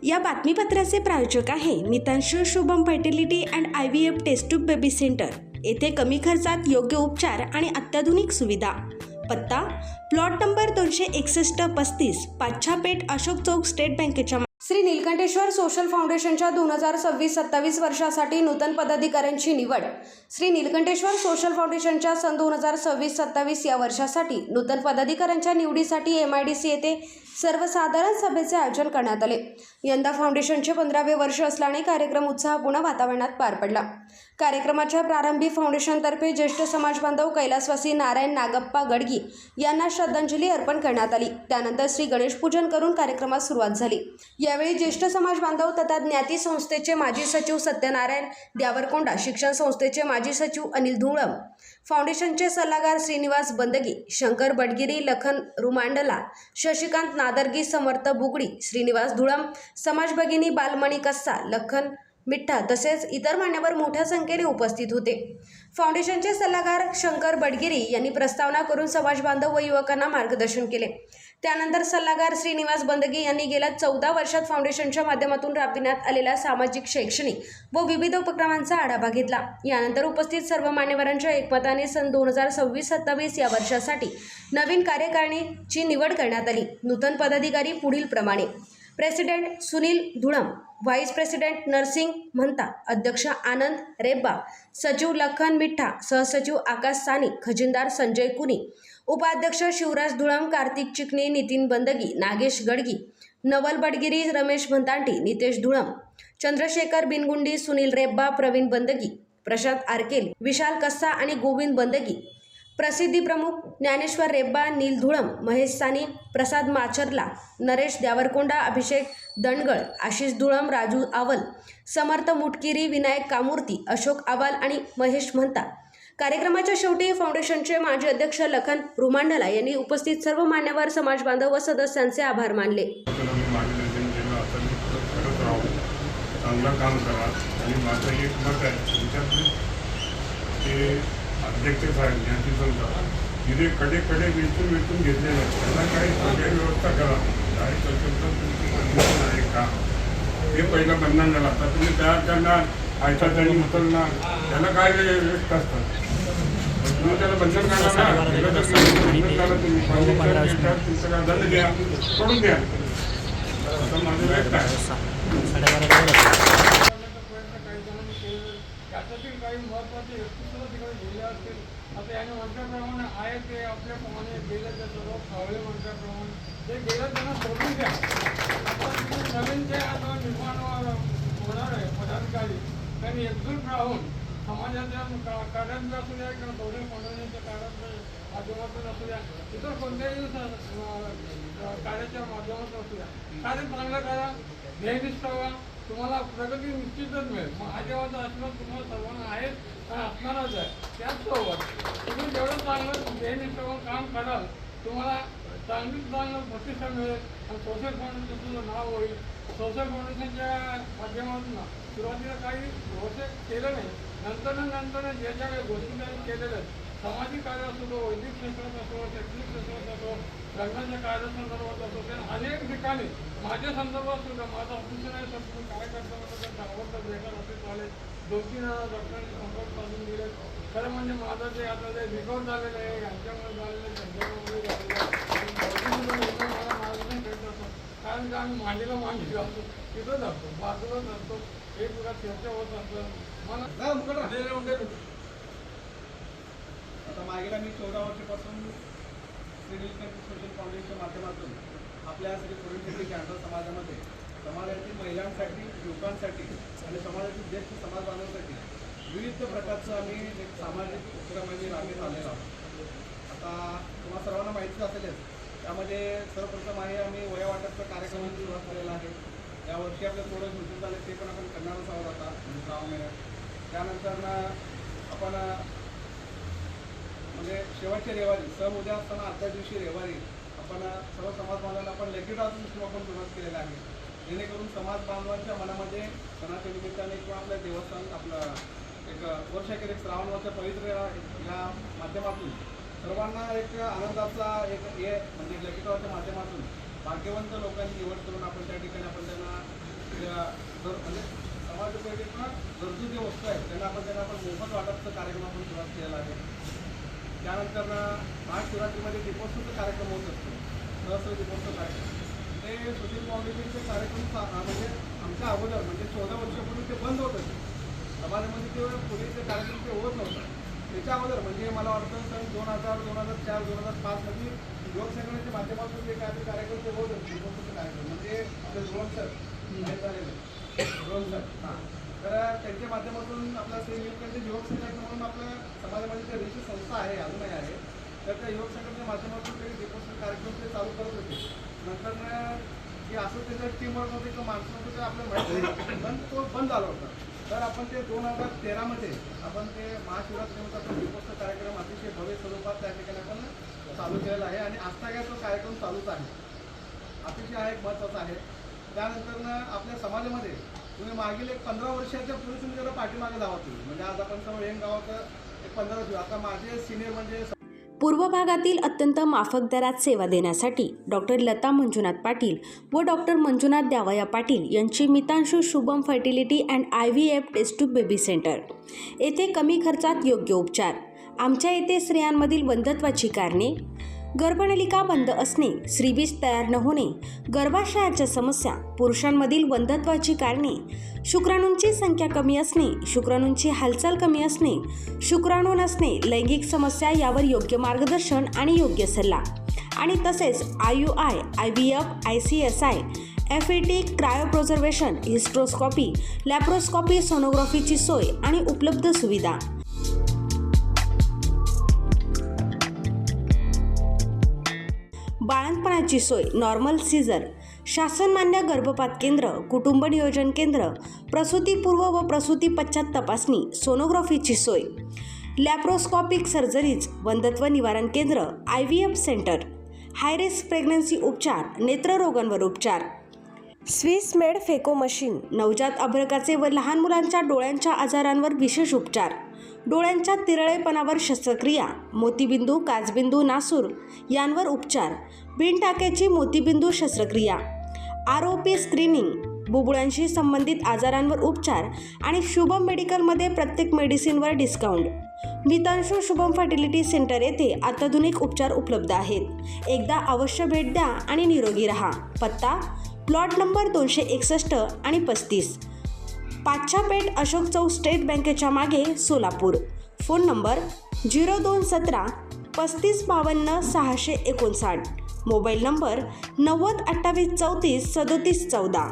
या बातमीपत्राचे प्रायोजक आहे Mitansh Shubham fertility and IVF test tube baby centre. येथे कमी खर्चात योग्य उपचार आणि अत्याधुनिक सुविधा। पत्ता plot number 261-35 Pachhapeth Ashok Chowk state बँकेच्या। श्री नीलकंठेश्वर सोशल फाउंडेशनच्या 2026-27 वर्षासाठी नूतन पदाधिकाऱ्यांची निवड। श्री नीलकंठेश्वर सोशल फाउंडेशनच्या सन 2026-27 या वर्षासाठी नूतन पदाधिकाऱ्यांच्या निवडीसाठी MIDC येथे सर्वसाधारण सभेचे आयोजन करण्यात आले। यंदा फाउंडेशनचे 15वे वर्ष असल्याने कार्यक्रम उत्साहपूर्ण वातावरणात पार पडला। कार्यक्रमाच्या प्रारंभी फाउंडेशनतर्फे ज्येष्ठ समाज बांधव कैलासवासी नारायण नागप्पा गडगी यांना श्रद्धांजली अर्पण करण्यात आली। त्यानंतर श्री गणेश पूजन करून कार्यक्रमास सुरुवात झाली। यावेळी ज्येष्ठ समाज बांधव तथा ज्ञाती संस्थेचे माजी सचिव सत्यनारायण द्यावरकोंडा, शिक्षण संस्थेचे माजी सचिव अनिल धुळम, फाउंडेशनचे सल्लागार श्रीनिवास बंदगी, शंकर बडगिरी, लखन रुमांडला, शशिकांत नादरगी, समर्थ बुगडी, श्रीनिवास धुळम, समाज भगिनी बालमणी कस्सा, लखन मिठ्ठा तसेच इतर मान्यवर मोठ्या संख्येने उपस्थित होते। फाउंडेशनचे सल्लागार शंकर बडगिरी यांनी प्रस्तावना करून समाज बांधव व युवकांना मार्गदर्शन केले। त्यानंतर सल्लागार श्रीनिवास बंदगी यांनी गेल्या 14 वर्षात फाउंडेशनच्या माध्यमातून राबविण्यात आलेल्या सामाजिक, शैक्षणिक व विविध उपक्रमांचा आढावा घेतला। यानंतर उपस्थित सर्व मान्यवरांच्या एकमताने सन 2026-27 या वर्षासाठी नवीन कार्यकारिणीची निवड करण्यात आली। नूतन पदाधिकारी पुढील प्रमाणे: president Sunil Dhulam, vice president Narsing Mahanta, अध्यक्ष आनंद रेब्बा, सचिव लखन मिठ्ठा, सहसचिव आकाश सानी, खजिनदार संजय कुनी, उपाध्यक्ष शिवराज धुळम, कार्तिक चिकणे, नितीन बंदगी, नागेश गडगी, नवल बडगिरी, रमेश भंतांटी, नितेश धुळम, चंद्रशेखर बिनगुंडी, सुनील रेब्बा, प्रवीण बंदगी, प्रशांत आरकेल, विशाल कस्सा आणि गोविंद बंदगी, प्रसिद्धी प्रमुख ज्ञानेश्वर रेब्बा, नील धुळम, महेश सानी, प्रसाद माचरला, नरेश द्यावरकोंडा, अभिषेक दंडगळ, आशिष धुळम, राजू आवल, समर्थ मुटकिरी, विनायक कामूर्ती, अशोक आवाल आणि महेश महंता। कार्यक्रमाच्या शेवटी फाउंडेशनचे माजी अध्यक्ष लखन रुमांडला यांनी उपस्थित सर्व मान्यवर, समाज बांधव व सदस्यांचे आभार मानले। चांगलं काम करा आणि माझं एक मत आहे तुमच्याकडे अध्यक्ष साहेब ज्ञाती संस्था तिथे कडे विचून घेतलेले आहेत, त्यांना काही सगळी व्यवस्था करा। काय तुमची आहे का हे पहिलं बंधन झालं। आता तुम्ही तयार करणार आयतात आणि उचलणार, त्याला काय व्यस्त असतात, तुम्ही त्याला बंधन करणार ना, तुमचं काय दंड द्या, सोडून द्या। आता माझं व्यक्त आहे त्याच्यातील काही महत्त्वाचे व्यक्तीसुद्धा तिकडे गेले असतील। आता याने म्हटल्याप्रमाणे आहे ते आपल्याप्रमाणे गेलं, त्या सर्व खावळे म्हटल्याप्रमाणे ते गेलं त्यांना सोडून द्या। आता नवीन जे आता निर्माण होणार आहे पदाधिकारी, त्यांनी एकजूट राहून समाजाच्या कार्यात असू द्या किंवा सोशल फाउंडेशनच्या कार्याच्या माध्यमातून असू द्या, इतर कोणत्याही कार्याच्या माध्यमातून असू द्या, कार्य चांगलं करा, ध्येयनिष्ठ व्हा, तुम्हाला प्रगती निश्चितच मिळेल। महादेवाचा आशीर्वाद तुम्हाला सर्वांना आहेच आणि असणारच आहे। त्याचसोबत तुम्ही जेवढं चांगलं ध्येयनिष्ठ काम कराल, तुम्हाला चांगलं प्रतिष्ठा मिळेल आणि सोशल फाउंडेशनचं नाव होईल। सोशल फाउंडेशनच्या माध्यमातून सुरुवातीला काही गोष्टी केलं नाही, नंतर ज्या ज्या गोष्टी काही केलेल्या आहेत, सामाजिक कार्य असो, तो वैदिक क्षेत्रात असो, शैक्षणिक क्षेत्रात असो, लग्नाच्या कार्यासंदर्भात असो, त्या अनेक ठिकाणी माझ्या संदर्भात सुद्धा माझं ऑफिसर आहे, सर तुम्ही काय करता म्हणतात, आवडतं बेकार ऑफिस आले, 2-3 डॉक्टरांनी संपर्क साधून दिले। खरं म्हणजे माझं जे आता जे रिकवर झालेलं आहे, यांच्यामुळे झालेलं आहे, त्यांच्यामुळे झालेलं आहे, मला मार्गदर्शन करीत असतो। कारण का आम्ही मांडीला मांडी घालतो, तिथं जातो, बाजूला जातो, एक वेळा चर्चा होत असतं मला। आता मागेला मी 14 वर्षापासून श्री नीलकंठ सोशल फाउंडेशनच्या माध्यमातून आपल्या श्री पुरणशेट्टी कॅन्सर समाजामध्ये समाजातील महिलांसाठी, युवकांसाठी आणि समाजातील ज्येष्ठ समाज बांधवांसाठी विविध प्रकारचं आम्ही एक सामाजिक उपक्रम राबवित आलेलो आहोत। आता तुम्हाला सर्वांना माहितीच असेलच, त्यामध्ये सर्वप्रथम आहे आम्ही वयोवाटपचा कार्यक्रमाची सुरुवात केलेला आहे। यावर्षी आपलं थोडं सुरू झालं, ते पण आपण करणारच आहोत आता श्रावण महिन्यात। त्यानंतर आपण म्हणजे शेवटच्या रविवारी सण उद्या असताना आजच्या दिवशी रविवारी आपण सर्व समाज बांधवांना आपण लेखीटातून आपण सुरुवात केलेला आहे, जेणेकरून समाज बांधवांच्या मनामध्ये सणाच्या निमित्ताने किंवा आपल्या देवस्थान आपलं एक वर्षाखेर एक श्रावण वर्ष पवित्र या माध्यमातून सर्वांना एक आनंदाचा एक हे म्हणजे लेखीटाच्या माध्यमातून भाग्यवंत लोकांची निवड करून आपण त्या ठिकाणी आपण त्यांना म्हणजे समाजोपयोगी किंवा गरजू जे वस्तू आहेत त्यांना आपण मोफत वाटपचा कार्यक्रम आपण सुरुवात केलेला आहे. त्यानंतर महाशिवरात्रीमध्ये दीपोत्सवचा कार्यक्रम होत असतो, सहस्र दीपोत्सव कार्यक्रम. ते सुशील फाउंडेशनचे कार्यक्रम म्हणजे आमच्या अगोदर म्हणजे 14 वर्षापूर्वी ते बंद होत होते. समाजामध्ये ते पूर्वीचे कार्यक्रम ते होत नव्हतं. त्याच्या अगोदर म्हणजे मला वाटतं सन 2000, 2004, 2005 मध्ये युवक संघटनेच्या माध्यमातून जे काही कार्यक्रम ते होत होते दीपोत्सवचे कार्यक्रम म्हणजे आपले ड्रोन सर हां. तर त्यांच्या माध्यमातून आपला श्री नीलकंठ युवक संघटना म्हणून आपल्या समाजामध्ये जे ऋषी संस्था आहे अजूनही आहे, तर त्या युवक संघटनेच्या माध्यमातून ते दीपोत्सव कार्यक्रम ते चालू करत होते. नंतर की असं त्याच्या टीमवर्क होते किंवा माणसं होते तर आपल्याला माहिती पण तो बंद झाला होता. तर आपण ते 2013मध्ये आपण ते महाशिवरात्रीमध्ये आपण दीपोत्सव कार्यक्रम अतिशय भव्य स्वरूपात त्या ठिकाणी आपण चालू केलेला आहे आणि आजतागायत तो कार्यक्रम चालूच आहे. अतिशय हा एक महत्त्वाचा आहे. त्यानंतर आपल्या समाजामध्ये तुम्ही मागील एक 15 वर्षाच्या पूर्वी तुम्ही जरा पाठीमागे जावा तुम्ही म्हणजे आज आपण सर्व यंग गावात एक 15 वर्ष आता माझे सिनियर म्हणजे पूर्व भागातील अत्यंत माफक दरात सेवा देण्यासाठी डॉक्टर लता मंजुनाथ पाटील व डॉक्टर मंजुनाथ द्यावया पाटील यांची Mitanshu Shubham fertility and IVF test tube baby centre येथे कमी खर्चात योग्य उपचार. आमच्या येथे स्त्रियांमधील वंध्यत्वाची कारणे, गर्भनलिका बंद असणे, श्रीबीज तयार न होणे, गर्भाशयाच्या समस्या, पुरुषांमधील वंध्यत्वाची कारणे, शुक्राणूंची संख्या कमी असणे, शुक्राणूंची हालचाल कमी असणे, शुक्राणू नसणे, लैंगिक समस्या यावर योग्य मार्गदर्शन आणि योग्य सल्ला आणि तसेच IUI, IVF, ICSI, FET, क्रायोप्रिझर्वेशन, हिस्ट्रोस्कॉपी, लॅप्रोस्कॉपी, सोनोग्राफीची सोय आणि उपलब्ध सुविधा. बाळंतपणाची सोय, नॉर्मल सीझर, शासनमान्य गर्भपात केंद्र, कुटुंब नियोजन केंद्र, प्रसूतीपूर्व व प्रसूती पश्चात तपासणी, सोनोग्राफीची सोय, लॅप्रोस्कॉपिक सर्जरीज, वंध्यत्व निवारण केंद्र, IVF centre, high risk pregnancy उपचार, नेत्ररोगांवर उपचार, स्विस मेड फेको मशीन, नवजात अर्भकाचे व लहान मुलांच्या डोळ्यांच्या आजारांवर विशेष उपचार, डोळ्यांच्या तिरळेपणावर शस्त्रक्रिया, मोतीबिंदू, काचबिंदू, नासूर यांवर उपचार, बिनटाक्याची मोतीबिंदू शस्त्रक्रिया, ROP स्क्रीनिंग, बुबुळांशी संबंधित आजारांवर उपचार आणि शुभम मेडिकलमध्ये प्रत्येक मेडिसिनवर डिस्काउंट. मितांशू शुभम फर्टिलिटी सेंटर येथे अत्याधुनिक उपचार उपलब्ध आहेत. एकदा अवश्य भेट द्या आणि निरोगी रहा. पत्ता प्लॉट नंबर 261 आणि 35, पाच्छापेठ, अशोक चौक, स्टेट बँकेच्या मागे, Solapur. Phone number 0217 3552 659. Mobile number 90 28 34 37 14.